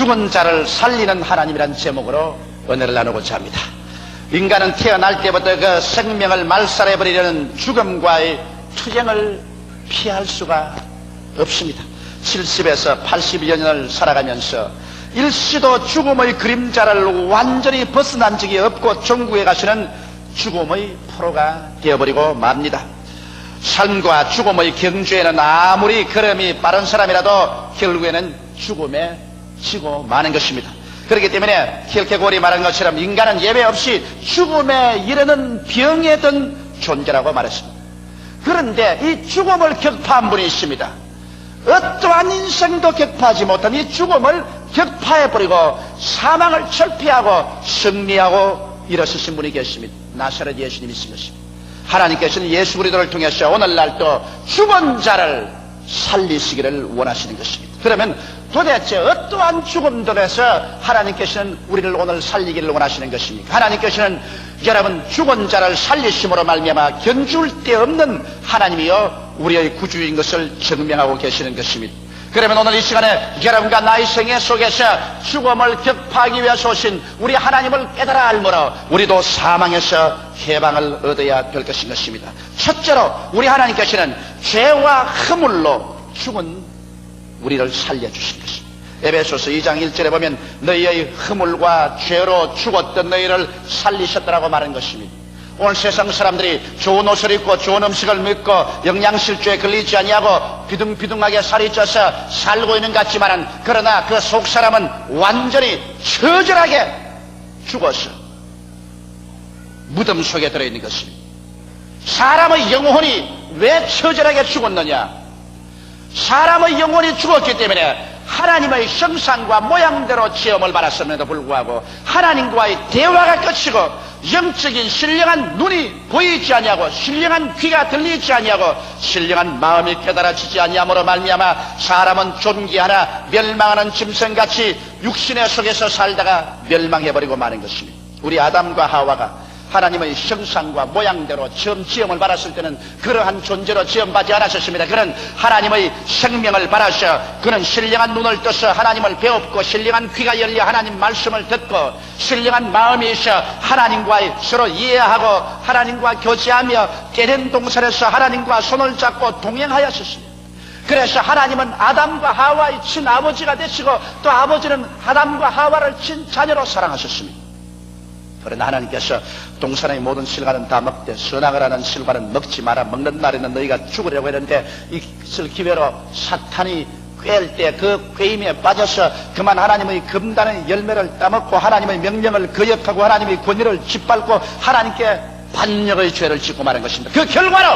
죽은 자를 살리는 하나님이란 제목으로 은혜를 나누고자 합니다. 인간은 태어날 때부터 그 생명을 말살해버리려는 죽음과의 투쟁을 피할 수가 없습니다. 70에서 80여 년을 살아가면서 일시도 죽음의 그림자를 완전히 벗어난 적이 없고 종구에 가시는 죽음의 프로가 되어버리고 맙니다. 삶과 죽음의 경주에는 아무리 걸음이 빠른 사람이라도 결국에는 죽음에 지고 마는 것입니다. 그렇기 때문에 킬케고리 말한 것처럼 인간은 예외 없이 죽음에 이르는 병에 든 존재라고 말했습니다. 그런데 이 죽음을 격파한 분이 있습니다. 어떠한 인생도 격파하지 못한 이 죽음을 격파해버리고 사망을 철폐하고 승리하고 일어서신 분이 계십니다. 나사렛 예수님이신 것입니다. 하나님께서는 예수 그리스도를 통해서 오늘날도 죽은 자를 살리시기를 원하시는 것입니다. 그러면 도대체 어떠한 죽음들에서 하나님께서는 우리를 오늘 살리기를 원하시는 것입니까? 하나님께서는 여러분 죽은 자를 살리심으로 말미암아 견줄 데 없는 하나님이여 우리의 구주인 것을 증명하고 계시는 것입니다. 그러면 오늘 이 시간에 여러분과 나의 생애 속에서 죽음을 격파하기 위해서 오신 우리 하나님을 깨달아 알므로 우리도 사망에서 해방을 얻어야 될 것인 것입니다. 첫째로 우리 하나님께서는 죄와 허물로 죽은 우리를 살려주신 것입니다. 에베소서 2장 1절에 보면 너희의 허물과 죄로 죽었던 너희를 살리셨다라고 말한 것입니다. 오늘 세상 사람들이 좋은 옷을 입고 좋은 음식을 먹고 영양실조에 걸리지 아니하고 비둥비둥하게 살이 쪄서 살고 있는 것 같지만은 그러나 그 속 사람은 완전히 처절하게 죽어서 무덤 속에 들어있는 것입니다. 사람의 영혼이 왜 처절하게 죽었느냐? 사람의 영혼이 죽었기 때문에 하나님의 형상과 모양대로 지음을 받았음에도 불구하고 하나님과의 대화가 끝이고 영적인 신령한 눈이 보이지 아니하고 신령한 귀가 들리지 아니하고 신령한 마음이 깨달아지지 아니함으로 말미암아 사람은 존귀하나 멸망하는 짐승같이 육신의 속에서 살다가 멸망해버리고 마는 것입니다. 우리 아담과 하와가 하나님의 형상과 모양대로 처음 지음을 받았을 때는 그러한 존재로 지음받지 않았었습니다. 그는 하나님의 생명을 받아서 그는 신령한 눈을 떠서 하나님을 배웠고 신령한 귀가 열려 하나님 말씀을 듣고 신령한 마음이 있어 하나님과 서로 이해하고 하나님과 교제하며 깨된 동산에서 하나님과 손을 잡고 동행하였습니다. 그래서 하나님은 아담과 하와의 친아버지가 되시고 또 아버지는 아담과 하와를 친자녀로 사랑하셨습니다. 그러나 하나님께서 동산의 모든 실과는 다 먹되 선악을 하는 실과는 먹지 마라. 먹는 날에는 너희가 죽으려고 했는데 이것을 기회로 사탄이 꿰일 때 그 꿰임에 빠져서 그만 하나님의 금단의 열매를 따먹고 하나님의 명령을 거역하고 하나님의 권위를 짓밟고 하나님께 반역의 죄를 짓고 마는 것입니다. 그 결과로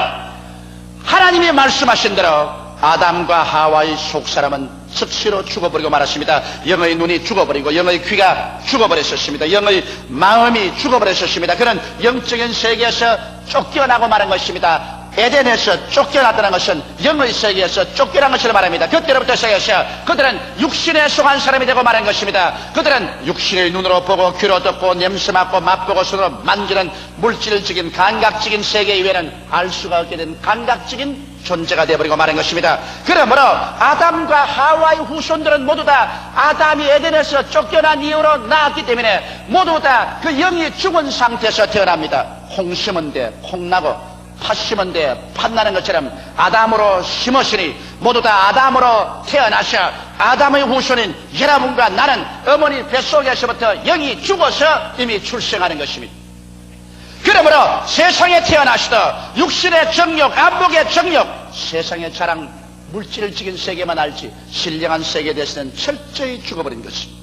하나님이 말씀하신 대로 아담과 하와의 속사람은 즉시로 죽어버리고 말았습니다. 영의 눈이 죽어버리고 영의 귀가 죽어버렸었습니다. 영의 마음이 죽어버렸었습니다. 그는 영적인 세계에서 쫓겨나고 마는 것입니다. 에덴에서 쫓겨났다는 것은 영의 세계에서 쫓겨난 것을 말합니다. 그때로부터 시작해서 그들은 육신에 속한 사람이 되고 말한 것입니다. 그들은 육신의 눈으로 보고 귀로 듣고 냄새 맡고 맛보고 손으로 만지는 물질적인 감각적인 세계 이외에는 알 수가 없게 된 감각적인 존재가 되어버리고 말한 것입니다. 그러므로 아담과 하와의 후손들은 모두 다 아담이 에덴에서 쫓겨난 이후로 나왔기 때문에 모두 다 그 영이 죽은 상태에서 태어납니다. 홍 심은 데 콩나고 팥 심은 데 팥나는 것처럼 아담으로 심으시니 모두 다 아담으로 태어나셔 아담의 후손인 여러분과 나는 어머니 뱃속에서부터 영이 죽어서 이미 출생하는 것입니다. 그러므로 세상에 태어나시다 육신의 정욕, 안목의 정욕, 세상의 자랑, 물질적인 세계만 알지 신령한 세계에 대해서는 철저히 죽어버린 것입니다.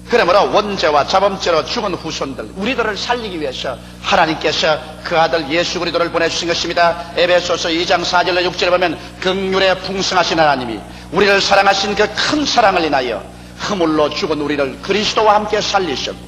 그러므로 원죄와 자범죄로 죽은 후손들 우리들을 살리기 위해서 하나님께서 그 아들 예수 그리스도를 보내주신 것입니다. 에베소서 2장 4절로 6절에 보면 긍휼에 풍성하신 하나님이 우리를 사랑하신 그 큰 사랑을 인하여 허물로 죽은 우리를 그리스도와 함께 살리셨고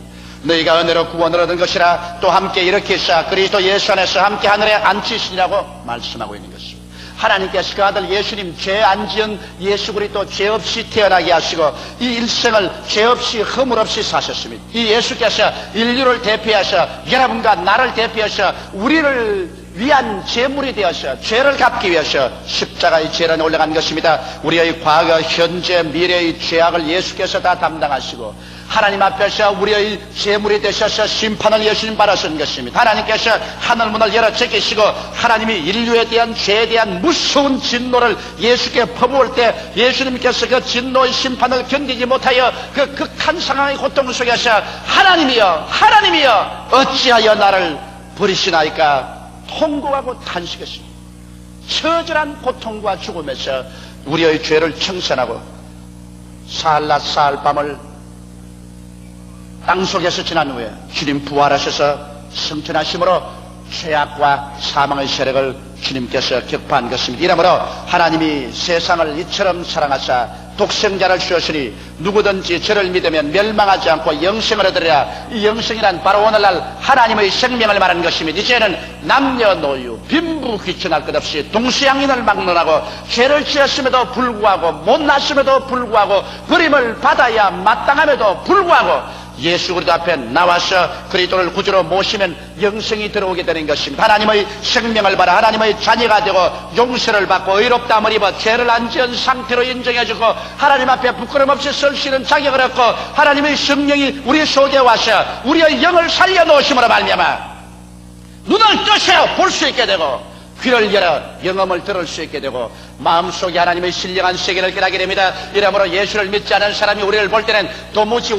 너희가 은혜로 구원을 얻은 것이라 또 함께 일으키사 그리스도 예수 안에서 함께 하늘에 앉히시니라고 말씀하고 있는 것입니다. 하나님께서 그 아들 예수님 죄 안 지은 예수 그리스도 죄 없이 태어나게 하시고 이 일생을 죄 없이 허물 없이 사셨습니다. 이 예수께서 인류를 대표하셔 여러분과 나를 대표하셔 우리를 위한 제물이 되어서 죄를 갚기 위해서 십자가의 재단에 올라간 것입니다. 우리의 과거, 현재, 미래의 죄악을 예수께서 다 담당하시고 하나님 앞에서 우리의 제물이 되셔서 심판을 예수님 받으신 것입니다. 하나님께서 하늘문을 열어 제끼시고 하나님이 인류에 대한 죄에 대한 무서운 진노를 예수께 퍼부을 때 예수님께서 그 진노의 심판을 견디지 못하여 그 극한 상황의 고통 속에서 하나님이여 어찌하여 나를 버리시나이까 통곡하고 탄식했습니다. 처절한 고통과 죽음에서 우리의 죄를 청산하고 사흘낮 사흘밤을 땅속에서 지난 후에 주님 부활하셔서 승천하심으로 죄악과 사망의 세력을 주님께서 격파한 것입니다. 이러므로 하나님이 세상을 이처럼 사랑하사 독생자를 주셨으니 누구든지 저를 믿으면 멸망하지 않고 영생을 얻으리라. 이 영생이란 바로 오늘날 하나님의 생명을 말하는 것입니다. 이제는 남녀노유 빈부 귀천할 것 없이 동서양인을 막론하고 죄를 지었음에도 불구하고 못났음에도 불구하고 버림을 받아야 마땅함에도 불구하고 예수 그리스도 앞에 나와서 그리스도를 구주로 모시면 영생이 들어오게 되는 것입니다. 하나님의 생명을 받아 하나님의 자녀가 되고 용서를 받고 의롭다함을 입어 죄를 안 지은 상태로 인정해주고 하나님 앞에 부끄럼 없이 설 수 있는 자격을 얻고 하나님의 성령이 우리 속에 와서 우리의 영을 살려놓으심으로 말미암아 눈을 떠서 볼 수 있게 되고 귀를 열어 영음을 들을 수 있게 되고 마음속에 하나님의 신령한 세계를 깨닫게 됩니다. 이러므로 예수를 믿지 않은 사람이 우리를 볼 때는 도무지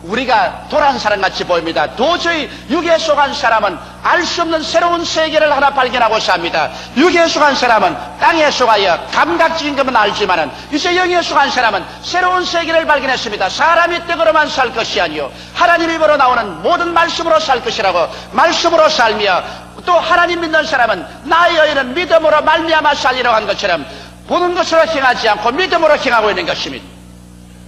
우리가 도란 사람같이 보입니다. 도저히 육에 속한 사람은 알 수 없는 새로운 세계를 하나 발견하고 삽니다. 육에 속한 사람은 땅에 속하여 감각적인 것은 알지만은 이제 영에 속한 사람은 새로운 세계를 발견했습니다. 사람이 떡으로만 살 것이 아니요 하나님 입으로 나오는 모든 말씀으로 살 것이라고 말씀으로 살며 또 하나님 믿는 사람은 나의 여인은 믿음으로 말미암아 살리라고 한 것처럼 보는 것으로 행하지 않고 믿음으로 행하고 있는 것입니다.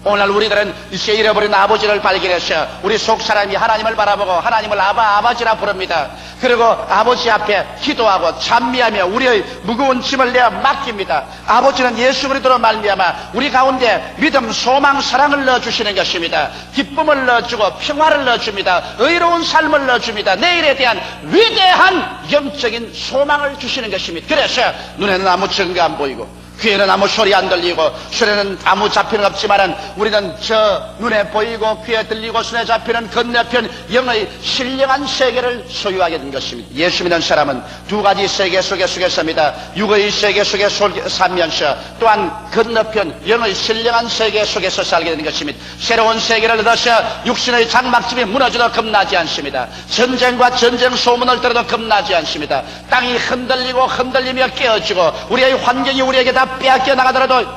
오늘 우리들은 이제 잃어버린 아버지를 발견해서 우리 속 사람이 하나님을 바라보고 하나님을 아버지라 부릅니다. 그리고 아버지 앞에 기도하고 찬미하며 우리의 무거운 짐을 내어 맡깁니다. 아버지는 예수 그리스도로 말미암아 우리 가운데 믿음, 소망, 사랑을 넣어주시는 것입니다. 기쁨을 넣어주고 평화를 넣어줍니다. 의로운 삶을 넣어줍니다. 내일에 대한 위대한 영적인 소망을 주시는 것입니다. 그래서 눈에는 아무 증거 안 보이고 귀에는 아무 소리 안 들리고 손에는 아무 잡히는 없지만은 우리는 저 눈에 보이고 귀에 들리고 손에 잡히는 건너편 영의 신령한 세계를 소유하게 된 것입니다. 예수 믿는 사람은 두 가지 세계 속에 삽니다. 육의 세계 속에 살면서 또한 건너편 영의 신령한 세계 속에서 살게 되는 것입니다. 새로운 세계를 얻어서 육신의 장막집이 무너져도 겁나지 않습니다. 전쟁과 전쟁 소문을 들어도 겁나지 않습니다. 땅이 흔들리며 깨어지고 우리의 환경이 우리에게 다 빼앗겨 나가더라도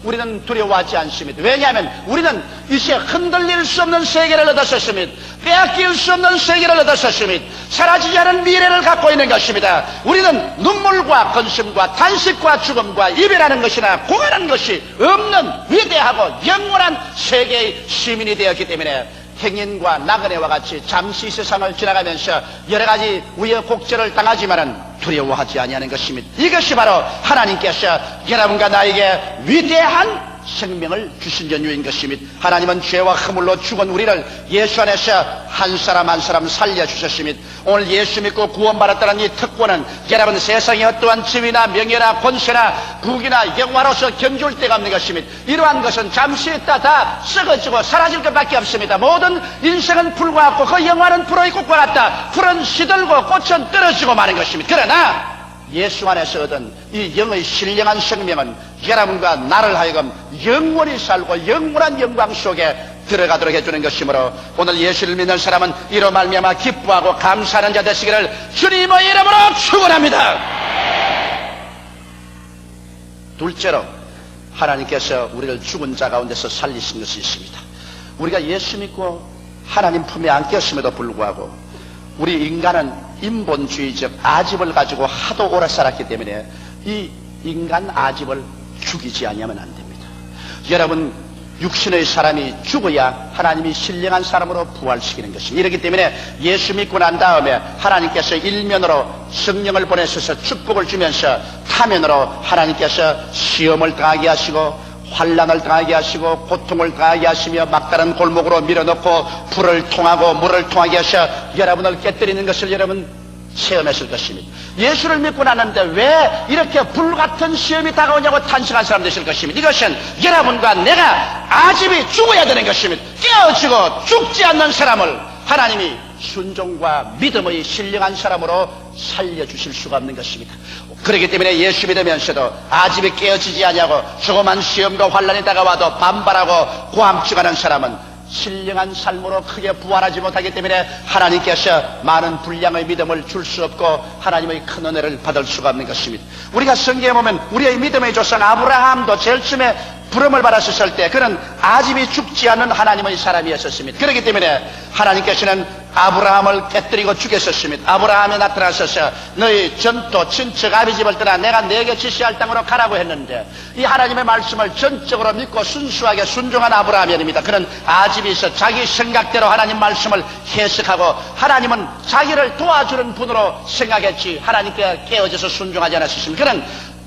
우리는 두려워하지 않습니다. 왜냐하면 우리는 이제 흔들릴 수 없는 세계를 얻었습니다. 빼앗길 수 없는 세계를 얻었습니다. 사라지지 않은 미래를 갖고 있는 것입니다. 우리는 눈물과 건심과 탄식과 죽음과 이별하는 것이나 고관한 것이 없는 위대하고 영원한 세계의 시민이 되었기 때문에 행인과 나그네와 같이 잠시 세상을 지나가면서 여러 가지 우여곡절을 당하지만은 두려워하지 아니하는 것입니다. 이것이 바로 하나님께서 여러분과 나에게 위대한 생명을 주신 연유인 것입니다. 하나님은 죄와 허물로 죽은 우리를 예수 안에서 한 사람 한 사람 살려주셨습니다. 오늘 예수 믿고 구원받았다는 이 특권은 여러분 세상에 어떠한 지위나 명예나 권세나 국이나 영화로서 견줄 데가 없는 것입니다. 이러한 것은 잠시 있다 다 썩어지고 사라질 것밖에 없습니다. 모든 인생은 풀과 같고 그 영화는 풀의 꽃과 같다. 풀은 시들고 꽃은 떨어지고 마는 것입니다. 그러나 예수 안에서 얻은 이 영의 신령한 생명은 여러분과 나를 하여금 영원히 살고 영원한 영광 속에 들어가도록 해주는 것이므로 오늘 예수를 믿는 사람은 이로 말미암아 기뻐하고 감사하는 자 되시기를 주님의 이름으로 축원합니다. 둘째로 하나님께서 우리를 죽은 자 가운데서 살리신 것이 있습니다. 우리가 예수 믿고 하나님 품에 안겼음에도 불구하고 우리 인간은 인본주의적 아집을 가지고 하도 오래 살았기 때문에 이 인간 아집을 죽이지 아니하면 안 됩니다. 여러분 육신의 사람이 죽어야 하나님이 신령한 사람으로 부활시키는 것입니다. 이렇기 때문에 예수 믿고 난 다음에 하나님께서 일면으로 성령을 보내셔서 축복을 주면서 타면으로 하나님께서 시험을 당하게 하시고 환난을 당하게 하시고 고통을 당하게 하시며 막다른 골목으로 밀어넣고 불을 통하고 물을 통하게 하셔 여러분을 깨뜨리는 것을 여러분 체험했을 것입니다. 예수를 믿고 났는데 왜 이렇게 불같은 시험이 다가오냐고 탄식한 사람 되실 것입니다. 이것은 여러분과 내가 아집이 죽어야 되는 것입니다. 깨어지고 죽지 않는 사람을 하나님이 순종과 믿음의 신령한 사람으로 살려주실 수가 없는 것입니다. 그렇기 때문에 예수 믿으면서도 아집이 깨어지지 아니하고 조그만 시험과 환난이 다가와도 반발하고 고함치가는 사람은 신령한 삶으로 크게 부활하지 못하기 때문에 하나님께서 많은 분량의 믿음을 줄 수 없고 하나님의 큰 은혜를 받을 수가 없는 것입니다. 우리가 성경에 보면 우리의 믿음의 조상 아브라함도 제일 처음에 부름을 받았을 때 그는 아집이 죽지 않는 하나님의 사람이었습니다. 그렇기 때문에 하나님께서는 아브라함을 깨뜨리고 죽였었습니다. 아브라함에 나타나셔서 너희 전토 친척 아비집을 떠나 내가 네게 지시할 땅으로 가라고 했는데 이 하나님의 말씀을 전적으로 믿고 순수하게 순종한 아브라함이 아닙니다. 그는 아집이 있어 자기 생각대로 하나님 말씀을 해석하고 하나님은 자기를 도와주는 분으로 생각했지 하나님께 깨어져서 순종하지 않았습니다. 그는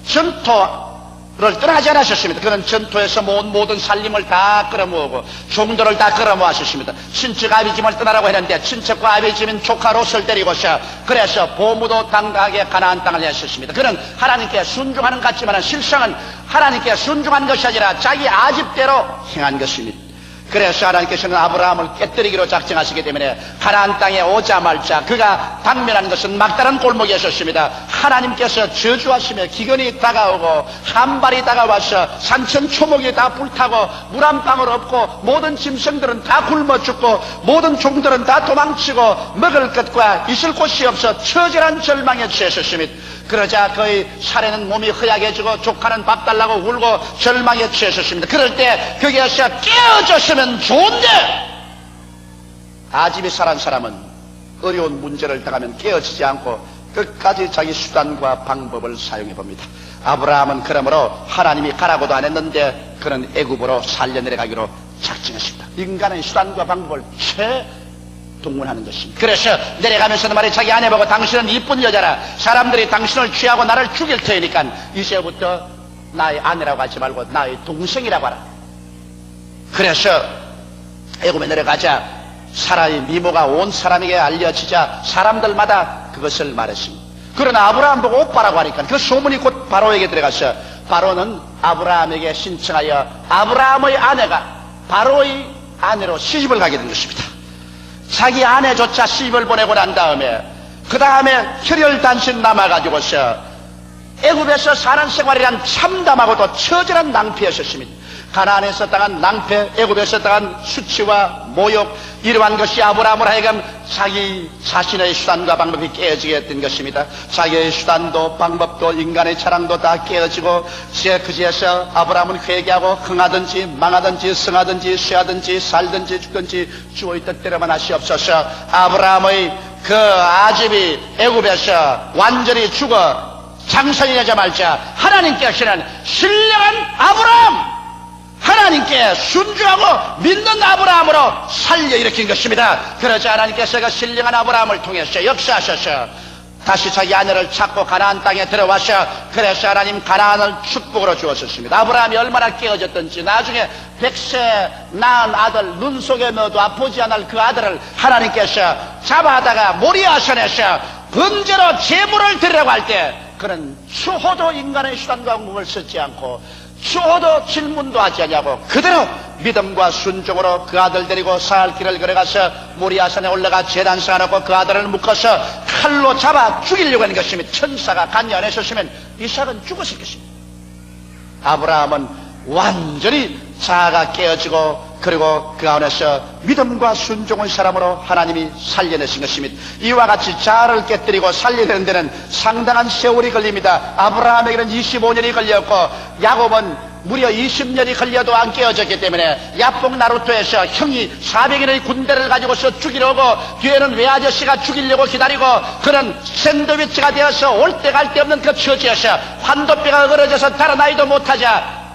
전토를 떠나지 않으셨습니다. 그는 전토에서 모든 살림을 다 끌어모으고 종들을 다 끌어모았습니다. 친척 아비집을 떠나라고 했는데 친척과 아비집인 조카 롯을 데리고서 그래서 보무도 당당하게 가나안 땅을 했었습니다. 그는 하나님께 순종하는 것 같지만 실상은 하나님께 순종한 것이 아니라 자기 아집대로 행한 것입니다. 그래서 하나님께서는 아브라함을 깨뜨리기로 작정하시기 때문에 가나안 땅에 오자마자 그가 당면한 것은 막다른 골목이었습니다. 하나님께서 저주하시며 기근이 다가오고 한발이 다가와서 산천 초목이 다 불타고 물 한 방울 없고 모든 짐승들은 다 굶어 죽고 모든 종들은 다 도망치고 먹을 것과 있을 곳이 없어 처절한 절망에 처했습니다. 그러자 그의 사례는 몸이 허약해지고 조카는 밥 달라고 울고 절망에 처했습니다. 그럴 때 거기에서 깨어졌으면 좋은데 아집이 살한 사람은 어려운 문제를 당하면 깨어지지 않고 끝까지 자기 수단과 방법을 사용해 봅니다. 아브라함은 그러므로 하나님이 가라고도 안 했는데 그는 애굽으로 살려 내려가기로 작정했습니다. 인간의 수단과 방법을 동원하는 것입니다. 그래서 내려가면서도 말이야 자기 아내 보고 당신은 이쁜 여자라 사람들이 당신을 취하고 나를 죽일 테니까 이제부터 나의 아내라고 하지 말고 나의 동생이라고 하라. 그래서 애굽에 내려가자 사라의 미모가 온 사람에게 알려지자 사람들마다 그것을 말했습니다. 그러나 아브라함 보고 오빠라고 하니까 그 소문이 곧 바로에게 들어가서 바로는 아브라함에게 신청하여 아브라함의 아내가 바로의 아내로 시집을 가게 된 것입니다. 자기 아내조차 시집을 보내고 난 다음에 그 다음에 혈혈단신 남아가지고서 애굽에서 사는 생활이란 참담하고도 처절한 낭패였습니다. 가나안에서 당한 낭패, 애굽에서 당한 수치와 모욕, 이러한 것이 아브라함을 하여금 자기 자신의 수단과 방법이 깨어지게 했던 것입니다. 자기의 수단도 방법도 인간의 자랑도 다 깨어지고 그제서 아브라함은 회개하고 흥하든지 망하든지 성하든지 쇠하든지 살든지 죽든지 주의 뜻대로만 하시옵소서. 아브라함의 그 아집이 애굽에서 완전히 죽어 장성이 되자마자 하나님께서는 신령한 아브라함, 하나님께 순종하고 믿는 아브라함으로 살려 일으킨 것입니다. 그러자 하나님께서 그 신령한 아브라함을 통해서 역사하셔서 다시 자기 아내를 찾고 가나안 땅에 들어와서 그래서 하나님 가나안을 축복으로 주었습니다. 아브라함이 얼마나 깨어졌던지 나중에 100세 낳은 아들 눈 속에 넣어도 아프지 않을 그 아들을 하나님께서 잡아다가 모리아산에서 번제로 제물을 드리라고 할 때 그는 추호도 인간의 수단과 방법을 쓰지 않고 추호도 질문도 하지 않냐고 그대로 믿음과 순종으로 그 아들 데리고 사흘 길을 걸어가서 모리아산에 올라가 제단 쌓아놓고 그 아들을 묶어서 칼로 잡아 죽이려고 하는 것이면 천사가 간이 안 했었으면 이삭은 죽었을 것입니다. 아브라함은 완전히 자아가 깨어지고 그리고 그 안에서 믿음과 순종의 사람으로 하나님이 살려내신 것입니다. 이와 같이 자아를 깨뜨리고 살려내는 데는 상당한 세월이 걸립니다. 아브라함에게는 25년이 걸렸고 야곱은 무려 20년이 걸려도 안 깨어졌기 때문에 야뽕 나루토에서 형이 400인의 군대를 가지고서 죽이려고 뒤에는 외아저씨가 죽이려고 기다리고 그는 샌드위치가 되어서 올 때 갈 데 없는 그 처지에서 환도뼈가 어그러져서 달아나지도 못하자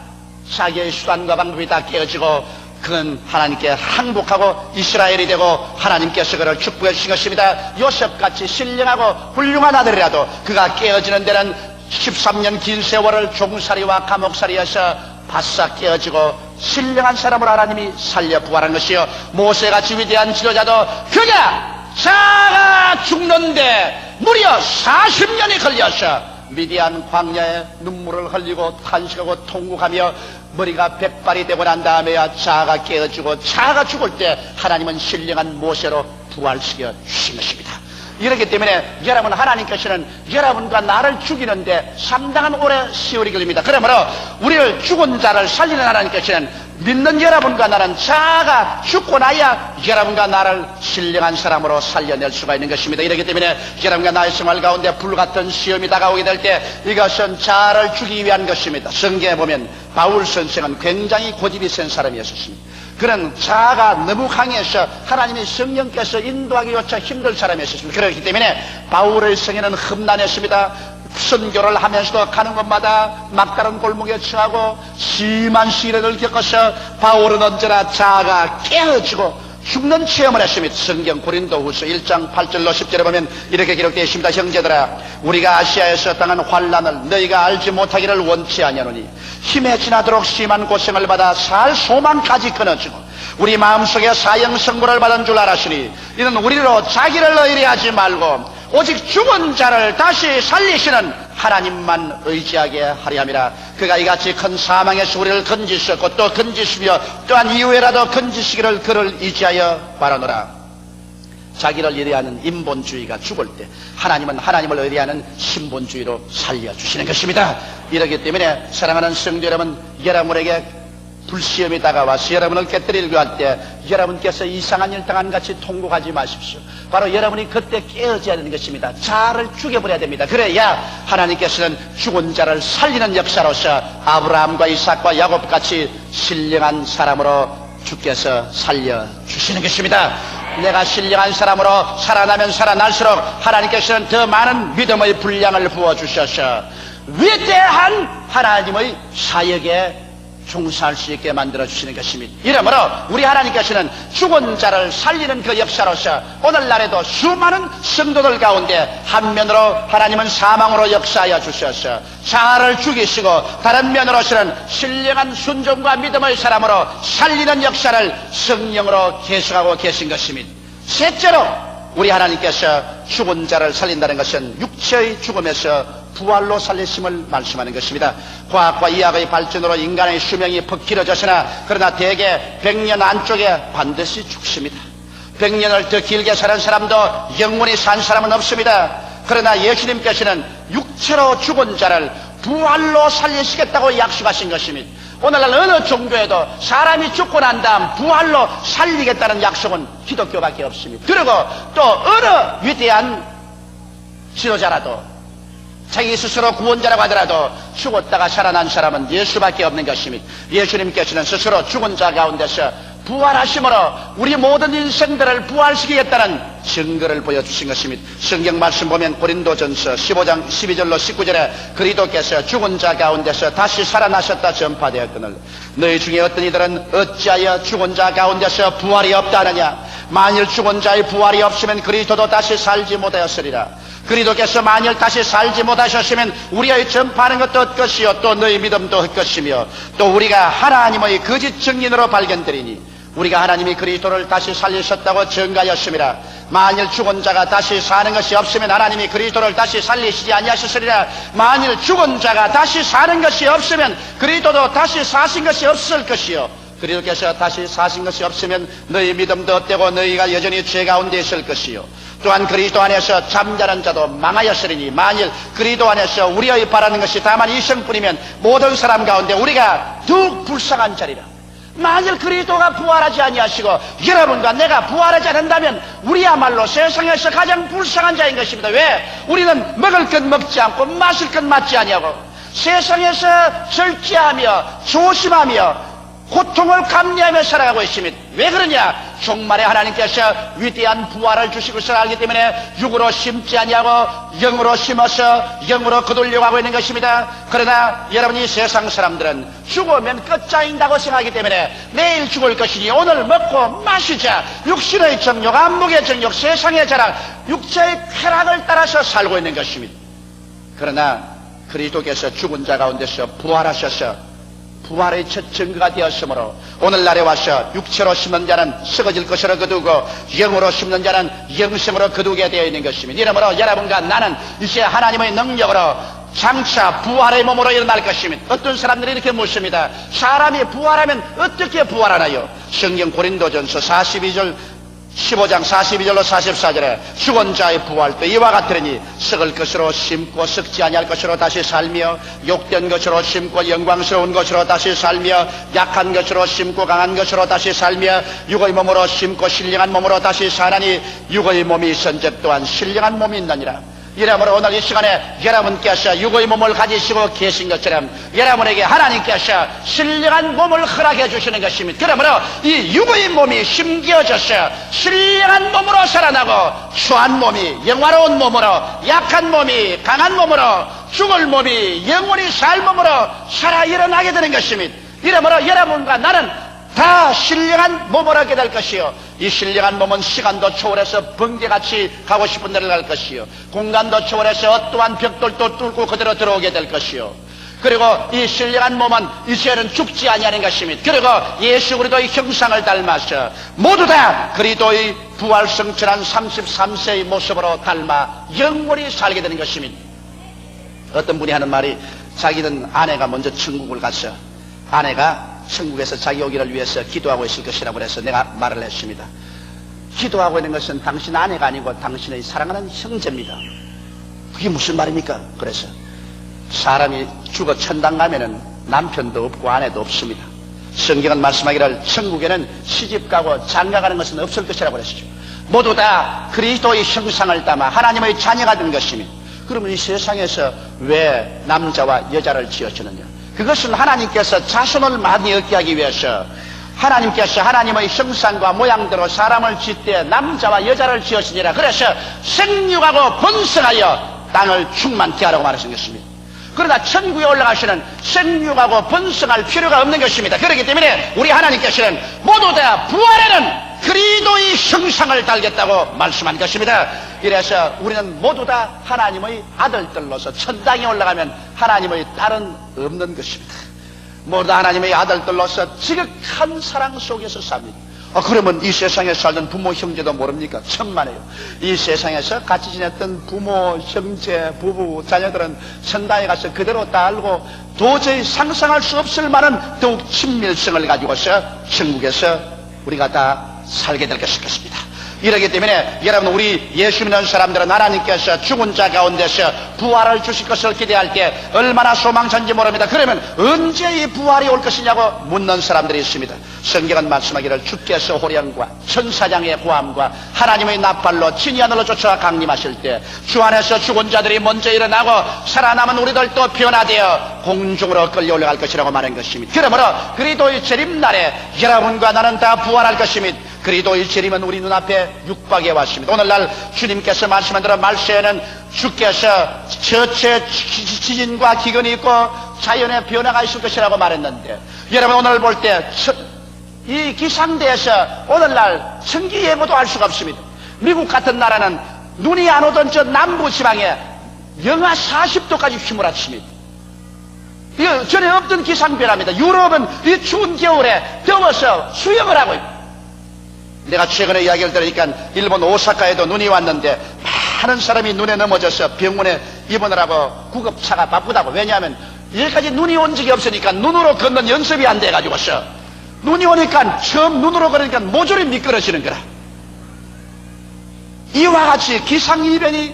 자기의 수단과 방법이 다 깨어지고 그는 하나님께 항복하고 이스라엘이 되고 하나님께서 그를 축복해 주신 것입니다. 요셉같이 신령하고 훌륭한 아들이라도 그가 깨어지는 데는 13년 긴 세월을 종살이와 감옥살이에서 바싹 깨어지고 신령한 사람으로 하나님이 살려 부활한 것이요 모세같이 위대한 지도자도 그가 자아가 죽는데 무려 40년이 걸려서 미디안 광야에 눈물을 흘리고 탄식하고 통곡하며 머리가 백발이 되고 난 다음에야 자아가 깨어지고 자아가 죽을 때 하나님은 신령한 모세로 부활시켜 주신 것입니다. 이렇기 때문에 여러분, 하나님께서는 여러분과 나를 죽이는데 상당한 오래 세월이 걸립니다. 그러므로 우리를 죽은 자를 살리는 하나님께서는 믿는 여러분과 나는 자아가 죽고 나야 여러분과 나를 신령한 사람으로 살려낼 수가 있는 것입니다. 이렇기 때문에 여러분과 나의 생활 가운데 불같은 시험이 다가오게 될 때 이것은 자아를 죽이기 위한 것입니다. 성경에 보면 바울 선생은 굉장히 고집이 센 사람이었습니다. 그는 자아가 너무 강해서 하나님의 성령께서 인도하기 요차 힘들 사람이었습니다. 그렇기 때문에 바울의 성에는 험난했습니다. 선교를 하면서도 가는 곳마다 막다른 골목에 처하고 심한 시련을 겪어서 바울은 언제나 자아가 깨어지고 죽는 체험을 했습니다. 성경 고린도후서 1장 8절로 10절에 보면 이렇게 기록되어 있습니다. 형제들아, 우리가 아시아에서 당한 환난을 너희가 알지 못하기를 원치 아니하노니 힘에 지나도록 심한 고생을 받아 살 소망까지 끊어지고 우리 마음속에 사형선고를 받은 줄 알았으니 이는 우리로 자기를 의뢰하지 말고 오직 죽은 자를 다시 살리시는 하나님만 의지하게 하려 함이라. 그가 이같이 큰 사망에서 우리를 건지셨고 또 건지시며 또한 이후에라도 건지시기를 그를 의지하여 바라노라. 자기를 의뢰하는 인본주의가 죽을 때 하나님은 하나님을 의뢰하는 신본주의로 살려주시는 것입니다. 이렇기 때문에 사랑하는 성도 여러분, 여러분에게 불시험이 다가와서 여러분을 깨뜨리려고 할 때 여러분께서 이상한 일 당한 같이 통곡하지 마십시오. 바로 여러분이 그때 깨어져야 되는 것입니다. 자아를 죽여버려야 됩니다. 그래야 하나님께서는 죽은 자를 살리는 역사로서 아브라함과 이삭과 야곱같이 신령한 사람으로 주께서 살려주시는 것입니다. 내가 신령한 사람으로 살아나면 살아날수록 하나님께서는 더 많은 믿음의 분량을 부어주셔서 위대한 하나님의 사역에 종사할 수 있게 만들어주시는 것입니다. 이러므로 우리 하나님께서는 죽은 자를 살리는 그 역사로서 오늘날에도 수많은 성도들 가운데 한 면으로 하나님은 사망으로 역사하여 주셔서 자아를 죽이시고 다른 면으로서는 신령한 순종과 믿음의 사람으로 살리는 역사를 성령으로 계속하고 계신 것입니다. 셋째로 우리 하나님께서 죽은 자를 살린다는 것은 육체의 죽음에서 부활로 살리심을 말씀하는 것입니다. 과학과 의학의 발전으로 인간의 수명이 퍽 길어졌으나 그러나 대개 100년 안쪽에 반드시 죽습니다. 100년을 더 길게 사는 사람도 영원히 산 사람은 없습니다. 그러나 예수님께서는 육체로 죽은 자를 부활로 살리시겠다고 약속하신 것입니다. 오늘날 어느 종교에도 사람이 죽고 난 다음 부활로 살리겠다는 약속은 기독교밖에 없습니다. 그리고 또 어느 위대한 지도자라도 자기 스스로 구원자라고 하더라도 죽었다가 살아난 사람은 예수밖에 없는 것입니다. 예수님께서는 스스로 죽은 자 가운데서 부활하심으로 우리 모든 인생들을 부활시키겠다는 증거를 보여주신 것입니다. 성경 말씀 보면 고린도전서 15장 12절로 19절에 그리스도께서 죽은 자 가운데서 다시 살아나셨다 전파되었거늘 너희 중에 어떤 이들은 어찌하여 죽은 자 가운데서 부활이 없다 하느냐. 만일 죽은 자의 부활이 없으면 그리스도도 다시 살지 못하였으리라. 그리스도께서 만일 다시 살지 못하셨으면 우리의 전파하는 것도 헛것이요 또 너희 믿음도 헛것이며 또 우리가 하나님의 거짓 증인으로 발견되리니 우리가 하나님이 그리스도를 다시 살리셨다고 증가하였습니다. 만일 죽은 자가 다시 사는 것이 없으면 하나님이 그리스도를 다시 살리시지 아니하셨으리라. 만일 죽은 자가 다시 사는 것이 없으면 그리스도도 다시 사신 것이 없을 것이요 그리스도께서 다시 사신 것이 없으면 너희 믿음도 헛되고 너희가 여전히 죄 가운데 있을 것이요 또한 그리스도 안에서 잠자는 자도 망하였으리니 만일 그리스도 안에서 우리의 바라는 것이 다만 이성뿐이면 모든 사람 가운데 우리가 더욱 불쌍한 자리라. 만일 그리스도가 부활하지 아니하시고 여러분과 내가 부활하지 않는다면 우리야말로 세상에서 가장 불쌍한 자인 것입니다. 왜? 우리는 먹을 것 먹지 않고 마실 것 마지 아니하고 세상에서 절제하며 조심하며 고통을 감내하며 살아가고 있습니다. 왜 그러냐? 종말에 하나님께서 위대한 부활을 주실 것을 알기 때문에 육으로 심지 아니하고 영으로 심어서 영으로 거두려고 하고 있는 것입니다. 그러나 여러분이 세상 사람들은 죽으면 끝장인다고 생각하기 때문에 내일 죽을 것이니 오늘 먹고 마시자. 육신의 정욕, 안목의 정욕, 세상의 자랑, 육체의 쾌락을 따라서 살고 있는 것입니다. 그러나 그리스도께서 죽은 자 가운데서 부활하셔서 부활의 첫 증거가 되었으므로 오늘날에 와서 육체로 심는 자는 썩어질 것으로 거두고 영으로 심는 자는 영성으로 거두게 되어 있는 것입니다. 이러므로 여러분과 나는 이제 하나님의 능력으로 장차 부활의 몸으로 일어날 것입니다. 어떤 사람들이 이렇게 묻습니다. 사람이 부활하면 어떻게 부활하나요? 성경 고린도전서 15장 42절로 44절에 죽은 자의 부활도 이와 같으니 썩을 것으로 심고 썩지 아니할 것으로 다시 살며 욕된 것으로 심고 영광스러운 것으로 다시 살며 약한 것으로 심고 강한 것으로 다시 살며 육의 몸으로 심고 신령한 몸으로 다시 사나니 육의 몸이 있은즉 또한 신령한 몸이 있느니라. 이러므로 오늘 이 시간에 여러분께서 육의 몸을 가지시고 계신 것처럼 여러분에게 하나님께서 신령한 몸을 허락해 주시는 것입니다. 그러므로 이 육의 몸이 심겨져서 신령한 몸으로 살아나고 추한 몸이 영화로운 몸으로 약한 몸이 강한 몸으로 죽을 몸이 영원히 살 몸으로 살아 일어나게 되는 것입니다. 이러므로 여러분과 나는 다 신령한 몸을 하게 될 것이요, 이 신령한 몸은 시간도 초월해서 번개같이 가고 싶은 데를 갈 것이요, 공간도 초월해서 어떠한 벽돌도 뚫고 그대로 들어오게 될 것이요, 그리고 이 신령한 몸은 이제는 죽지 아니하는 것입니다. 그리고 예수 그리스도의 형상을 닮아서 모두 다 그리스도의 부활성천한 33세의 모습으로 닮아 영원히 살게 되는 것입니다. 어떤 분이 하는 말이, 자기는 아내가 먼저 천국을 가서 아내가 천국에서 자기 오기를 위해서 기도하고 있을 것이라고 해서 내가 말을 했습니다. 기도하고 있는 것은 당신 아내가 아니고 당신의 사랑하는 형제입니다. 그게 무슨 말입니까? 그래서 사람이 죽어 천당 가면은 남편도 없고 아내도 없습니다. 성경은 말씀하기를 천국에는 시집가고 장가가는 것은 없을 것이라고 그랬죠. 모두 다 그리스도의 형상을 담아 하나님의 자녀가 된 것입니다. 그러면 이 세상에서 왜 남자와 여자를 지어주느냐? 그것은 하나님께서 자손을 많이 얻게 하기 위해서 하나님께서 하나님의 형상과 모양대로 사람을 짓되 남자와 여자를 지으시니라. 그래서 생육하고 번성하여 땅을 충만케 하라고 말하신 것입니다. 그러나 천국에 올라가시는 생육하고 번성할 필요가 없는 것입니다. 그렇기 때문에 우리 하나님께서는 모두 다 부활에는 그리스도의 형상을 달겠다고 말씀한 것입니다. 이래서 우리는 모두 다 하나님의 아들들로서 천당에 올라가면 하나님의 딸은 없는 것입니다. 모두 다 하나님의 아들들로서 지극한 사랑 속에서 삽니다. 그러면 이 세상에 살던 부모 형제도 모릅니까? 천만에요. 이 세상에서 같이 지냈던 부모 형제 부부 자녀들은 천당에 가서 그대로 다 알고 도저히 상상할 수 없을 만한 더욱 친밀성을 가지고서 천국에서 우리가 다 살게 될 것입니다. 이러기 때문에 여러분, 우리 예수 믿는 사람들은 하나님께서 죽은 자 가운데서 부활을 주실 것을 기대할 때 얼마나 소망찬지 모릅니다. 그러면 언제 이 부활이 올 것이냐고 묻는 사람들이 있습니다. 성경은 말씀하기를 주께서 호련과 천사장의 고함과 하나님의 나팔로 진이 하늘로 쫓아와 강림하실 때 주 안에서 죽은 자들이 먼저 일어나고 살아남은 우리들도 변화되어 공중으로 끌려 올라갈 것이라고 말한 것입니다. 그러므로 그리스도의 재림날에 여러분과 나는 다 부활할 것입니다. 그리스도의 재림은 우리 눈앞에 육박해 왔습니다. 오늘날 주님께서 말씀한 대로 말세에는 주께서 저체 지진과 기근이 있고 자연의 변화가 있을 것이라고 말했는데, 여러분 오늘 볼 때 이 기상대에서 오늘날 천기 예보도 할 수가 없습니다. 미국 같은 나라는 눈이 안 오던 저 남부 지방에 영하 40도까지 휘몰아칩니다. 이거 전에 없던 기상 변화입니다. 유럽은 이 추운 겨울에 더워서 수영을 하고 있고, 내가 최근에 이야기를 들으니까 일본 오사카에도 눈이 왔는데 많은 사람이 눈에 넘어져서 병원에 입원하라고 구급차가 바쁘다고. 왜냐하면 여기까지 눈이 온 적이 없으니까 눈으로 걷는 연습이 안 돼가지고서 눈이 오니까 처음 눈으로 걸으니까 모조리 미끄러지는 거라. 이와 같이 기상이변이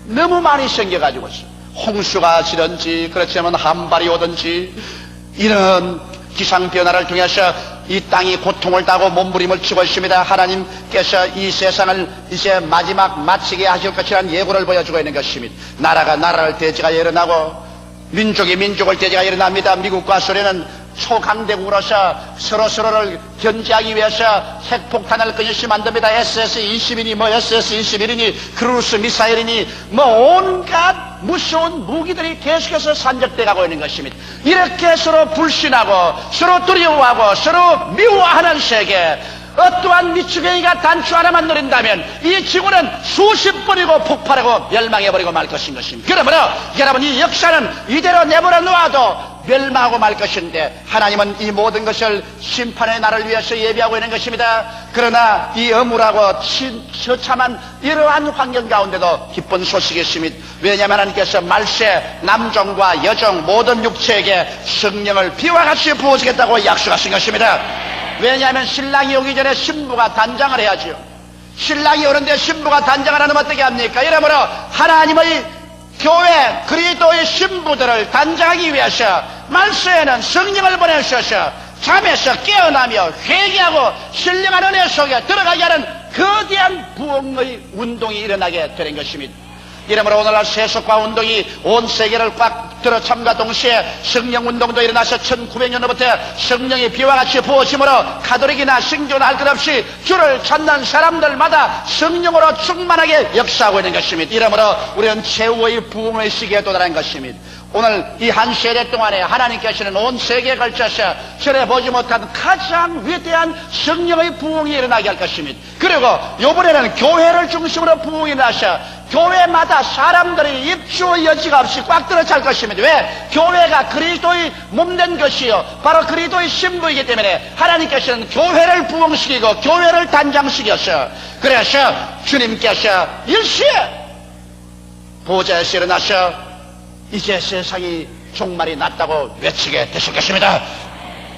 너무 많이 생겨가지고서 홍수가 지든지 그렇지만 한발이 오든지 이런 기상변화를 통해서 이 땅이 고통을 당하고 몸부림을 치고 있습니다. 하나님께서 이 세상을 이제 마지막 마치게 하실 것이라는 예고를 보여주고 있는 것입니다. 나라가 나라를 대지가 일어나고 민족이 민족을 대지가 일어납니다. 미국과 소련은 초강대국으로서 서로서로를 견제하기 위해서 핵폭탄을 끊임없이 만듭니다. SS-20이니 SS-21이니 크루스 미사일이니 온갖 무서운 무기들이 계속해서 산적돼 가고 있는 것입니다. 이렇게 서로 불신하고 서로 두려워하고 서로 미워하는 세계, 어떠한 미추갱이가 단추 하나만 노린다면 이 지구는 수십 번이고 폭발하고 멸망해버리고 말 것인 것입니다. 그러므로 여러분, 이 역사는 이대로 내버려 놓아도 멸망하고 말 것인데 하나님은 이 모든 것을 심판의 날을 위해서 예비하고 있는 것입니다. 그러나 이 어물하고 처참한 이러한 환경 가운데도 기쁜 소식이 있습니다. 왜냐하면 하나님께서 말세 남종과 여종 모든 육체에게 성령을 비와 같이 부어주겠다고 약속하신 것입니다. 왜냐하면 신랑이 오기 전에 신부가 단장을 해야죠. 신랑이 오는데 신부가 단장을 하면 어떻게 합니까? 이러므로 하나님의 교회 그리스도의 신부들을 단장하기 위해서 말세에는 성령을 보내셔서 잠에서 깨어나며 회개하고 신령한 은혜 속에 들어가게 하는 거대한 부흥의 운동이 일어나게 되는 것입니다. 이러므로 오늘날 세속화 운동이 온 세계를 꽉 들어 참과 동시에 성령 운동도 일어나서 1900년부터 성령이 비와 같이 부어짐으로 가톨릭이나 신교나 할 것 없이 주를 찾는 사람들마다 성령으로 충만하게 역사하고 있는 것입니다. 이러므로 우리는 최후의 부흥의 시기에 도달한 것입니다. 오늘 이 한 세대 동안에 하나님께서는 온 세계에 걸쳐서 전에 보지 못한 가장 위대한 성령의 부흥이 일어나게 할 것입니다. 그리고 이번에는 교회를 중심으로 부흥이 나서 교회마다 사람들이 입주 여지가 없이 꽉 들어 찰 것입니다. 왜? 교회가 그리스도의 몸된 것이요 바로 그리스도의 신부이기 때문에 하나님께서는 교회를 부흥시키고 교회를 단장시켜서 그래서 주님께서 일시에 보좌에서 일어나서 이제 세상이 종말이 났다고 외치게 되실 것입니다.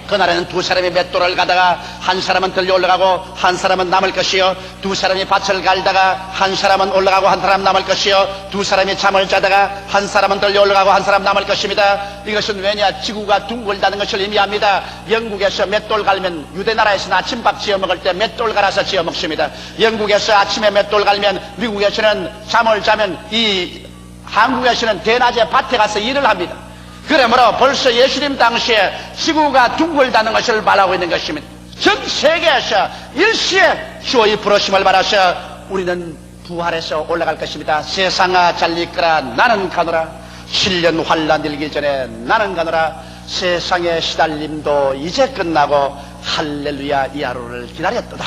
그날에는 두 사람이 맷돌을 가다가 한 사람은 들려 올라가고 한 사람은 남을 것이요 두 사람이 밭을 갈다가 한 사람은 올라가고 한 사람 남을 것이요 두 사람이 잠을 자다가 한 사람은 들려 올라가고 한 사람 남을 것입니다. 이것은 왜냐? 지구가 둥글다는 것을 의미합니다. 영국에서 맷돌 갈면 유대나라에서는 아침밥 지어 먹을 때 맷돌 갈아서 지어 먹습니다. 영국에서 아침에 맷돌 갈면 미국에서는 잠을 자면 한국에서는 대낮에 밭에 가서 일을 합니다. 그러므로 벌써 예수님 당시에 지구가 둥글다는 것을 말하고 있는 것입니다. 전 세계에서 일시에 주의 부르심을 받아서 우리는 부활해서 올라갈 것입니다. 세상아 잘 있거라 나는 가노라. 7년 환난 일기 전에 나는 가노라. 세상의 시달림도 이제 끝나고 할렐루야 이 하루를 기다렸도다.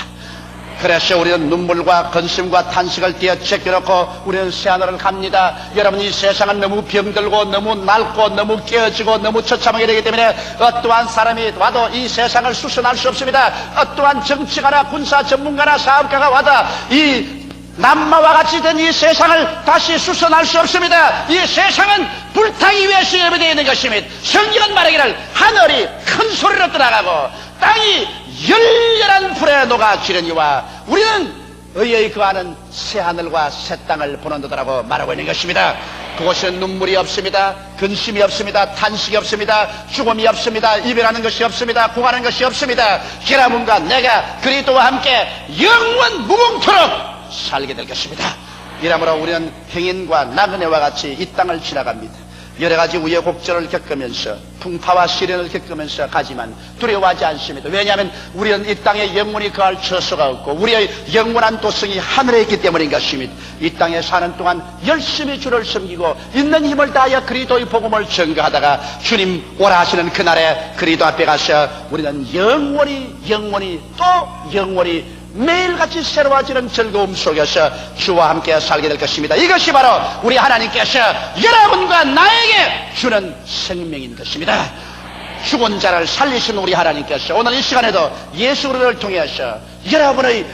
그래서 우리는 눈물과 근심과 탄식을 뒤에 제껴놓고 우리는 새하늘을 갑니다. 여러분, 이 세상은 너무 병들고 너무 낡고 너무 깨어지고 너무 처참하게 되기 때문에 어떠한 사람이 와도 이 세상을 수선할 수 없습니다. 어떠한 정치가나 군사 전문가나 사업가가 와도 이 남마와 같이 된 이 세상을 다시 수선할 수 없습니다. 이 세상은 불타기 위해서 예배되어 있는 것입니다. 성경은 말하기를 하늘이 큰 소리로 떠나가고 땅이 열렬한 불에 녹아지려니와 우리는 의의 거하는 새하늘과 새 땅을 보는도다라고 말하고 있는 것입니다. 그곳에는 눈물이 없습니다. 근심이 없습니다. 탄식이 없습니다. 죽음이 없습니다. 이별하는 것이 없습니다. 공하는 것이 없습니다. 여러분과 내가 그리스도와 함께 영원 무궁토록 살게 될 것입니다. 이러므로 우리는 행인과 나그네와 같이 이 땅을 지나갑니다. 여러 가지 우여곡절을 겪으면서 풍파와 시련을 겪으면서 가지만 두려워하지 않습니다. 왜냐하면 우리는 이 땅에 영원히 거할 처소가 없고 우리의 영원한 도성이 하늘에 있기 때문인 것입니다. 이 땅에 사는 동안 열심히 주를 섬기고 있는 힘을 다하여 그리스도의 복음을 전가하다가 주님 오라 하시는 그날에 그리스도 앞에 가서 우리는 영원히 또 영원히 매일같이 새로워지는 즐거움 속에서 주와 함께 살게 될 것입니다. 이것이 바로 우리 하나님께서 여러분과 나에게 주는 생명인 것입니다. 죽은 자를 살리신 우리 하나님께서 오늘 이 시간에도 예수 그리스도를 통해서 여러분의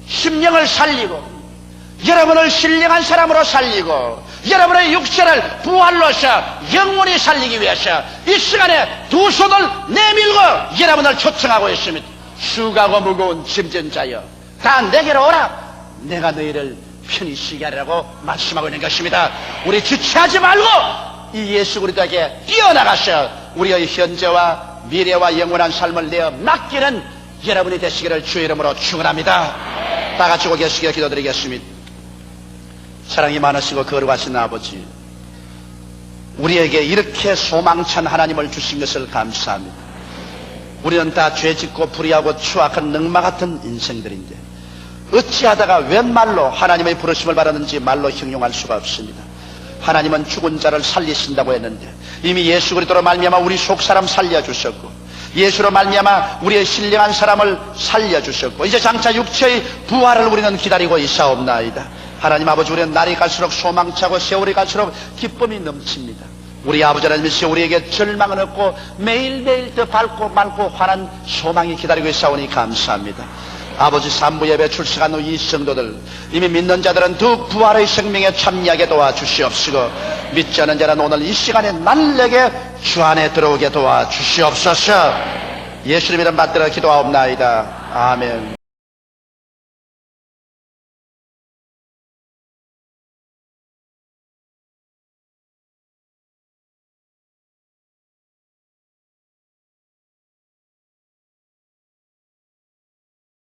심령을 살리고 여러분을 신령한 사람으로 살리고 여러분의 육체를 부활로서 영원히 살리기 위해서 이 시간에 두 손을 내밀고 여러분을 초청하고 있습니다. 수고하고 무거운 짐진 자여 다 내게로 오라. 내가 너희를 편히 쉬게 하리라고 말씀하고 있는 것입니다. 우리 주체하지 말고 이 예수 그리스도에게 뛰어나가서 우리의 현재와 미래와 영원한 삶을 내어 맡기는 여러분이 되시기를 주의 이름으로 축원합니다. 다 같이 고개 숙여 기도드리겠습니다. 사랑이 많으시고 거룩하신 아버지, 우리에게 이렇게 소망찬 하나님을 주신 것을 감사합니다. 우리는 다 죄짓고 불의하고 추악한 늑마 같은 인생들인데 어찌하다가 웬 말로 하나님의 부르심을 받았는지 말로 형용할 수가 없습니다. 하나님은 죽은 자를 살리신다고 했는데 이미 예수 그리스도로 말미암아 우리 속사람 살려주셨고 예수로 말미암아 우리의 신령한 사람을 살려주셨고 이제 장차 육체의 부활을 우리는 기다리고 있사옵나이다. 하나님 아버지, 우리는 날이 갈수록 소망차고 세월이 갈수록 기쁨이 넘칩니다. 우리 아버지 하나님 이 시간 우리에게 절망은 없고 매일매일 더 밝고 맑고 환한 소망이 기다리고 있사오니 감사합니다. 아버지 산부 예배 출석한 후 이 성도들 이미 믿는 자들은 더욱 부활의 생명에 참여하게 도와주시옵시고 믿지 않은 자는 오늘 이 시간에 날래게 주 안에 들어오게 도와주시옵소서. 예수님 이름 받들어 기도하옵나이다. 아멘.